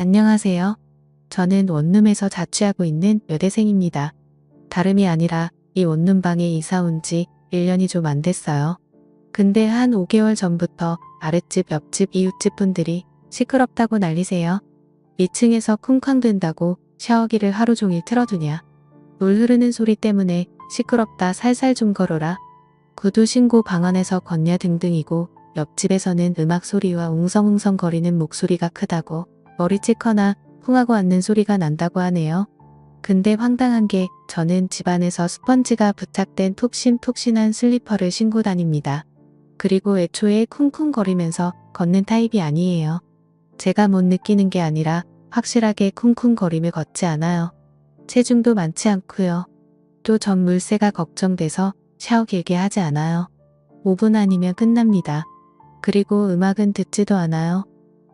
안녕하세요. 저는 원룸에서 자취하고 있는 여대생입니다. 다름이 아니라 이 원룸방에 이사 온 지 1년이 좀 안 됐어요. 근데 한 5개월 전부터 아랫집, 옆집, 이웃집 분들이 시끄럽다고 난리세요. 2층에서 쿵쾅댄다고 샤워기를 하루 종일 틀어두냐. 물 흐르는 소리 때문에 시끄럽다 살살 좀 걸어라. 구두 신고 방 안에서 걷냐 등등이고 옆집에서는 음악 소리와 웅성웅성 거리는 목소리가 크다고 머리 찍거나 쿵하고 앉는 소리가 난다고 하네요. 근데 황당한 게 저는 집안에서 스펀지가 부착된 푹신푹신한 슬리퍼를 신고 다닙니다. 그리고 애초에 쿵쿵거리면서 걷는 타입이 아니에요. 제가 못 느끼는 게 아니라 확실하게 쿵쿵거리며 걷지 않아요. 체중도 많지 않고요. 또 전 물세가 걱정돼서 샤워 길게 하지 않아요. 5분 아니면 끝납니다. 그리고 음악은 듣지도 않아요.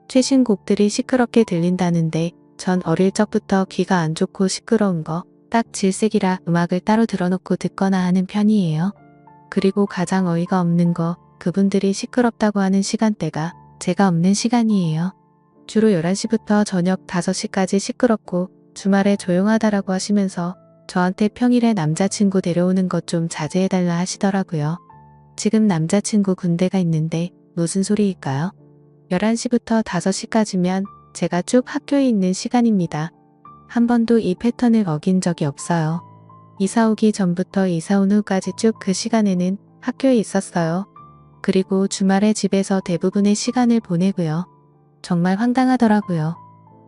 최신 곡들이 시끄럽게 들린다는데 전 어릴 적부터 귀가 안 좋고 시끄러운 거 딱 질색이라 음악을 따로 들어놓고 듣거나 하는 편이에요. 그리고 가장 어이가 없는 거 그분들이 시끄럽다고 하는 시간대가 제가 없는 시간이에요. 주로 11시부터 저녁 5시까지 시끄럽고 주말에 조용하다라고 하시면서 저한테 평일에 남자친구 데려오는 것 좀 자제해달라 하시더라고요. 지금 남자친구 군대가 있는데 무슨 소리일까요? 11시부터 5시까지면 제가 쭉 학교에 있는 시간입니다. 한 번도 이 패턴을 어긴 적이 없어요. 이사 오기 전부터 이사 온 후까지 쭉 그 시간에는 학교에 있었어요. 그리고 주말에 집에서 대부분의 시간을 보내고요. 정말 황당하더라고요.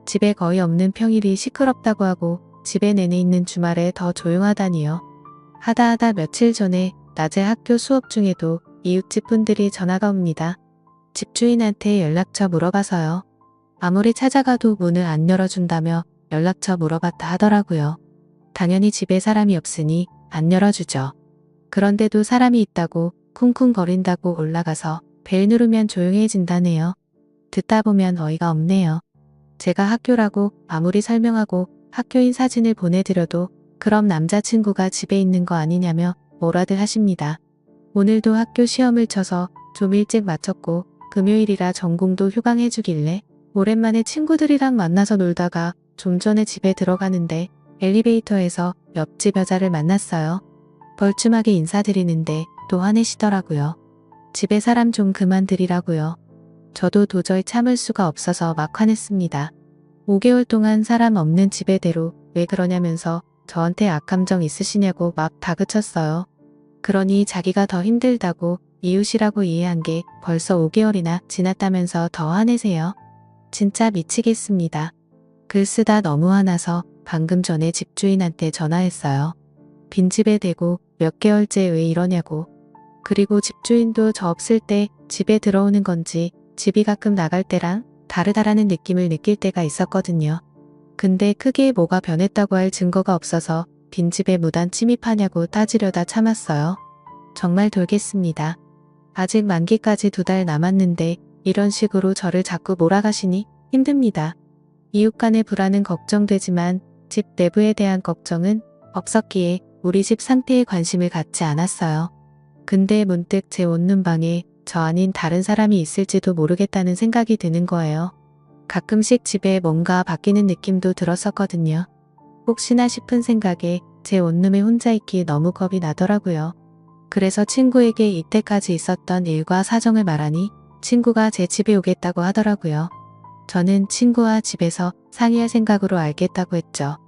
집에 거의 없는 평일이 시끄럽다고 하고 집에 내내 있는 주말에 더 조용하다니요. 하다 며칠 전에 낮에 학교 수업 중에도 이웃집 분들이 전화가 옵니다. 집주인한테 연락처 물어봐서요. 아무리 찾아가도 문을 안 열어준다며 연락처 물어봤다 하더라고요. 당연히 집에 사람이 없으니 안 열어주죠. 그런데도 사람이 있다고 쿵쿵거린다고 올라가서 벨 누르면 조용해진다네요. 듣다 보면 어이가 없네요. 제가 학교라고 아무리 설명하고 학교인 사진을 보내드려도 그럼 남자친구가 집에 있는 거 아니냐며 뭐라들 하십니다. 오늘도 학교 시험을 쳐서 좀 일찍 마쳤고 금요일이라 전공도 휴강해주길래 오랜만에 친구들이랑 만나서 놀다가 좀 전에 집에 들어가는데 엘리베이터에서 옆집 여자를 만났어요. 벌쭘하게 인사드리는데 또 화내시더라고요. 집에 사람 좀 그만 들이라고요. 저도 도저히 참을 수가 없어서 막 화냈습니다. 5개월 동안 사람 없는 집에대로 왜 그러냐면서 저한테 악감정 있으시냐고 막 다그쳤어요. 그러니 자기가 더 힘들다고 이웃이라고 이해한 게 벌써 5개월이나 지났다면서 더 화내세요. 진짜 미치겠습니다. 글 쓰다 너무 화나서 방금 전에 집주인한테 전화했어요. 빈집에 대고 몇 개월째 왜 이러냐고. 그리고 집주인도 저 없을 때 집에 들어오는 건지 집이 가끔 나갈 때랑 다르다라는 느낌을 느낄 때가 있었거든요. 근데 크게 뭐가 변했다고 할 증거가 없어서 빈집에 무단 침입하냐고 따지려다 참았어요. 정말 돌겠습니다. 아직 만기까지 2달 남았는데 이런 식으로 저를 자꾸 몰아가시니 힘듭니다. 이웃 간의 불안은 걱정되지만 집 내부에 대한 걱정은 없었기에 우리 집 상태에 관심을 갖지 않았어요. 근데 문득 제 원룸방에 저 아닌 다른 사람이 있을지도 모르겠다는 생각이 드는 거예요. 가끔씩 집에 뭔가 바뀌는 느낌도 들었었거든요. 혹시나 싶은 생각에 제 원룸에 혼자 있기 너무 겁이 나더라고요. 그래서 친구에게 이때까지 있었던 일과 사정을 말하니 친구가 제 집에 오겠다고 하더라고요. 저는 친구와 집에서 상의할 생각으로 알겠다고 했죠.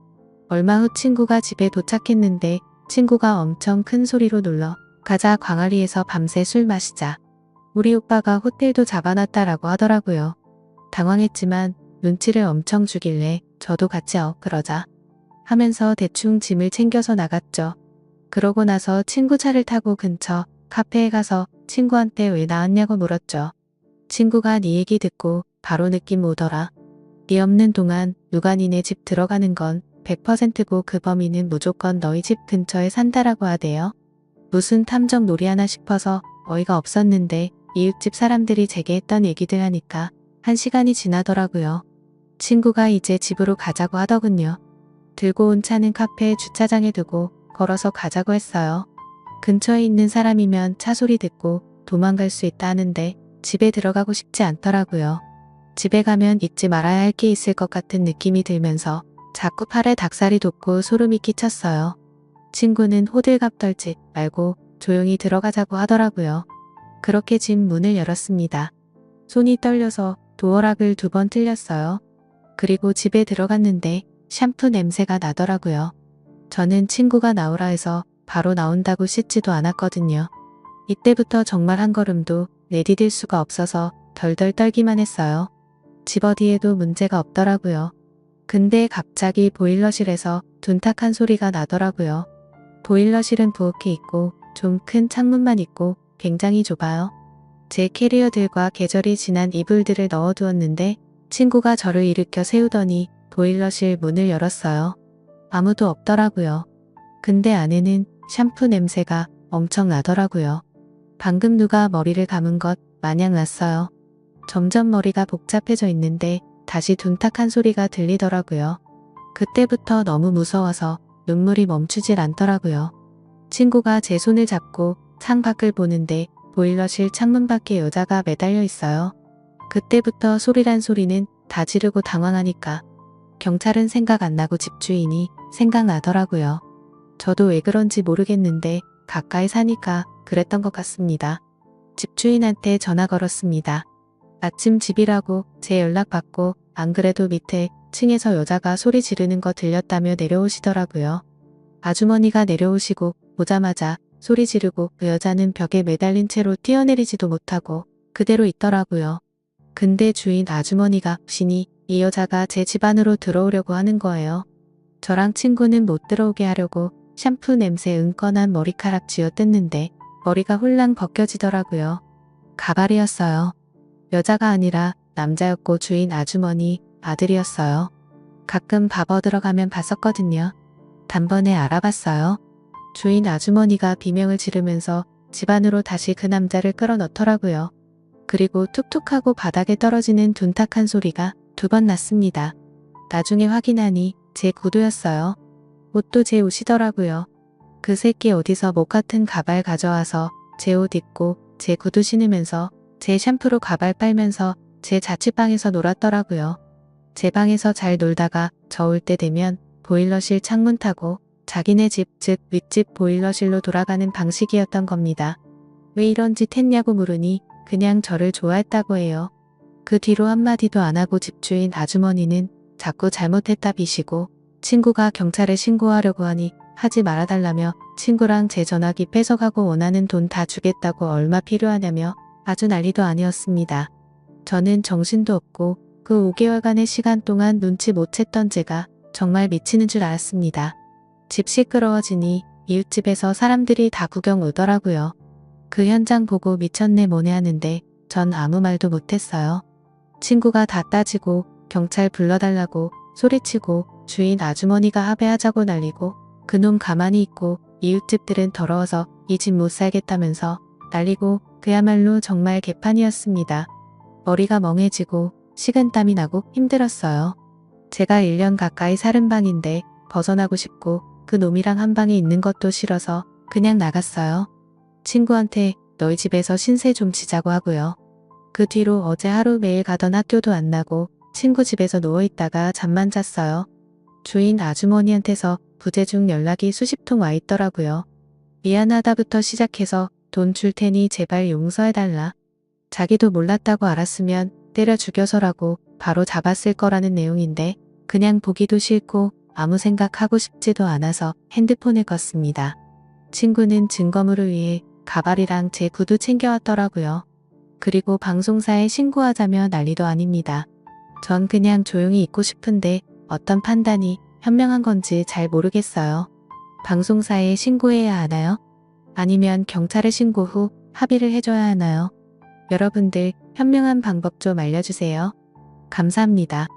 얼마 후 친구가 집에 도착했는데 친구가 엄청 큰 소리로 눌러 가자 광안리에서 밤새 술 마시자. 우리 오빠가 호텔도 잡아놨다라고 하더라고요. 당황했지만 눈치를 엄청 주길래 저도 같이 그러자 하면서 대충 짐을 챙겨서 나갔죠. 그러고 나서 친구 차를 타고 근처 카페에 가서 친구한테 왜 나왔냐고 물었죠. 친구가 네 얘기 듣고 바로 느낌 오더라. 네 없는 동안 누가 니네 집 들어가는 건 100%고 그 범인은 무조건 너희 집 근처에 산다라고 하대요. 무슨 탐정 놀이 하나 싶어서 어이가 없었는데 이웃집 사람들이 제게 했던 얘기들 하니까 1시간이 지나더라고요. 친구가 이제 집으로 가자고 하더군요. 들고 온 차는 카페 주차장에 두고 걸어서 가자고 했어요. 근처에 있는 사람이면 차 소리 듣고 도망갈 수 있다 하는데 집에 들어가고 싶지 않더라고요. 집에 가면 잊지 말아야 할 게 있을 것 같은 느낌이 들면서 자꾸 팔에 닭살이 돋고 소름이 끼쳤어요. 친구는 호들갑 떨지 말고 조용히 들어가자고 하더라고요. 그렇게 집 문을 열었습니다. 손이 떨려서 도어락을 2번 틀렸어요. 그리고 집에 들어갔는데 샴푸 냄새가 나더라고요. 저는 친구가 나오라 해서 바로 나온다고 씻지도 않았거든요. 이때부터 정말 한 걸음도 내디딜 수가 없어서 덜덜 떨기만 했어요. 집 어디에도 문제가 없더라고요. 근데 갑자기 보일러실에서 둔탁한 소리가 나더라고요. 보일러실은 부엌에 있고 좀 큰 창문만 있고 굉장히 좁아요. 제 캐리어들과 계절이 지난 이불들을 넣어두었는데 친구가 저를 일으켜 세우더니 보일러실 문을 열었어요. 아무도 없더라고요. 근데 안에는 샴푸 냄새가 엄청 나더라고요. 방금 누가 머리를 감은 것 마냥 났어요. 점점 머리가 복잡해져 있는데 다시 둔탁한 소리가 들리더라고요. 그때부터 너무 무서워서 눈물이 멈추질 않더라고요. 친구가 제 손을 잡고 창 밖을 보는데 보일러실 창문 밖에 여자가 매달려 있어요. 그때부터 소리란 소리는 다 지르고 당황하니까 경찰은 생각 안 나고 집주인이 생각나더라고요. 저도 왜 그런지 모르겠는데 가까이 사니까 그랬던 것 같습니다. 집주인한테 전화 걸었습니다. 아침 집이라고 제 연락 받고 안 그래도 밑에 층에서 여자가 소리 지르는 거 들렸다며 내려오시더라고요. 아주머니가 내려오시고 보자마자 소리 지르고 그 여자는 벽에 매달린 채로 뛰어내리지도 못하고 그대로 있더라고요. 근데 주인 아주머니가 오시니 이 여자가 제 집 안으로 들어오려고 하는 거예요. 저랑 친구는 못 들어오게 하려고 샴푸 냄새 은건한 머리카락 쥐어뜯는데 머리가 홀랑 벗겨지더라고요. 가발이었어요. 여자가 아니라 남자였고 주인 아주머니 아들이었어요. 가끔 밥 얻으러 가면 봤었거든요. 단번에 알아봤어요. 주인 아주머니가 비명을 지르면서 집 안으로 다시 그 남자를 끌어넣더라고요. 그리고 툭툭하고 바닥에 떨어지는 둔탁한 소리가 2번 났습니다. 나중에 확인하니 제 구두였어요. 옷도 제 옷이더라고요. 그 새끼 어디서 목 같은 가발 가져와서 제 옷 입고 제 구두 신으면서 제 샴푸로 가발 빨면서 제 자취방에서 놀았더라고요. 제 방에서 잘 놀다가 저 올 때 되면 보일러실 창문 타고 자기네 집, 즉 윗집 보일러실로 돌아가는 방식이었던 겁니다. 왜 이런 짓 했냐고 물으니 그냥 저를 좋아했다고 해요. 그 뒤로 한마디도 안 하고 집주인 아주머니는 자꾸 잘못했다 비시고 친구가 경찰에 신고하려고 하니 하지 말아달라며 친구랑 제 전화기 뺏어가고 원하는 돈 다 주겠다고 얼마 필요하냐며 아주 난리도 아니었습니다. 저는 정신도 없고 그 5개월간의 시간 동안 눈치 못 챘던 제가 정말 미치는 줄 알았습니다. 집 시끄러워지니 이웃집에서 사람들이 다 구경 오더라고요. 그 현장 보고 미쳤네 뭐네 하는데 전 아무 말도 못했어요. 친구가 다 따지고 경찰 불러달라고 소리치고 주인 아주머니가 합의하자고 난리고 그놈 가만히 있고 이웃집들은 더러워서 이 집 못 살겠다면서 난리고 그야말로 정말 개판이었습니다. 머리가 멍해지고 식은땀이 나고 힘들었어요. 제가 1년 가까이 사는 방인데 벗어나고 싶고 그 놈이랑 한 방에 있는 것도 싫어서 그냥 나갔어요. 친구한테 너희 집에서 신세 좀 지자고 하고요. 그 뒤로 어제 하루 매일 가던 학교도 안 나고 친구 집에서 누워있다가 잠만 잤어요. 주인 아주머니한테서 부재중 연락이 수십 통 와 있더라고요. 미안하다부터 시작해서 돈 줄 테니 제발 용서해달라. 자기도 몰랐다고 알았으면 때려 죽여서라고 바로 잡았을 거라는 내용인데 그냥 보기도 싫고 아무 생각하고 싶지도 않아서 핸드폰을 껐습니다. 친구는 증거물을 위해 가발이랑 제 구두 챙겨왔더라고요. 그리고 방송사에 신고하자며 난리도 아닙니다. 전 그냥 조용히 있고 싶은데 어떤 판단이 현명한 건지 잘 모르겠어요. 방송사에 신고해야 하나요? 아니면 경찰에 신고 후 합의를 해줘야 하나요? 여러분들 현명한 방법 좀 알려주세요. 감사합니다.